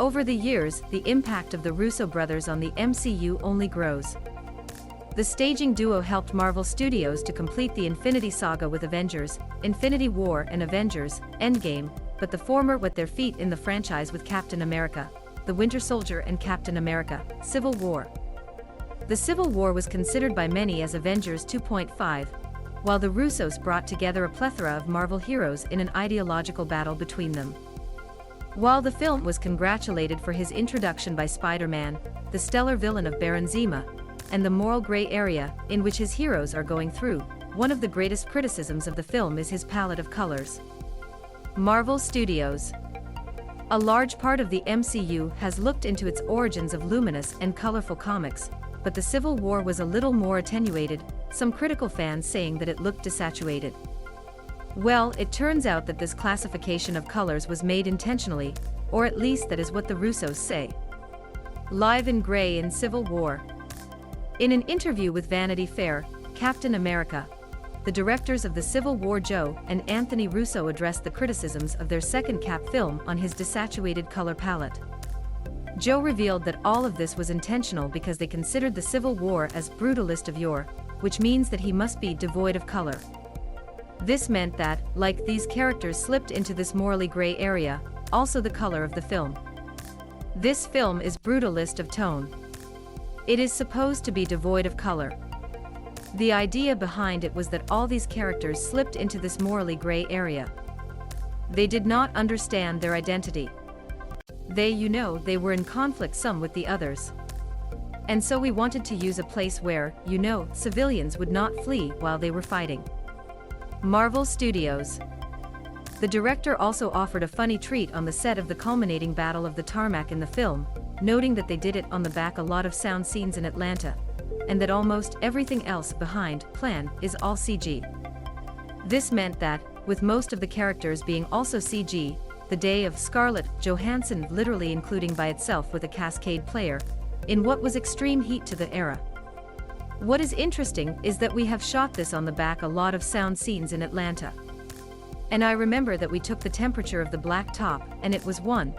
Over the years, the impact of the Russo brothers on the MCU only grows. The staging duo helped Marvel Studios to complete the Infinity Saga with Avengers, Infinity War and Avengers, Endgame, but the former wet their feet in the franchise with Captain America, the Winter Soldier and Captain America, Civil War. The Civil War was considered by many as Avengers 2.5, while the Russos brought together a plethora of Marvel heroes in an ideological battle between them. While the film was congratulated for his introduction by Spider-Man, the stellar villain of Baron Zemo, and the moral gray area in which his heroes are going through, one of the greatest criticisms of the film is his palette of colors. Marvel Studios. A large part of the MCU has looked into its origins of luminous and colorful comics, but the Civil War was a little more attenuated, some critical fans saying that it looked desaturated. Well, it turns out that this classification of colors was made intentionally, or at least that is what the Russos say. Live in gray in Civil War. In an interview with Vanity Fair, Captain America, the directors of the Civil War Joe and Anthony Russo addressed the criticisms of their second Cap film on his desaturated color palette. Joe revealed that all of this was intentional because they considered the Civil War as brutalist of yore, which means that he must be devoid of color. This meant that, like these characters slipped into this morally gray area, also the color of the film. This film is brutalist of tone. It is supposed to be devoid of color. The idea behind it was that all these characters slipped into this morally gray area. They did not understand their identity. They were in conflict some with the others. And so we wanted to use a place where, civilians would not flee while they were fighting. Marvel Studios. The director also offered a funny treat on the set of the culminating battle of the tarmac in the film, noting that they did it on the back a lot of sound scenes in Atlanta, and that almost everything else behind plan is all CG. This meant that, with most of the characters being also CG, the day of Scarlett Johansson literally including by itself with a cascade player, in what was extreme heat to the era. What is interesting is that we have shot this on the back a lot of sound scenes in Atlanta. And I remember that we took the temperature of the black top and it was 1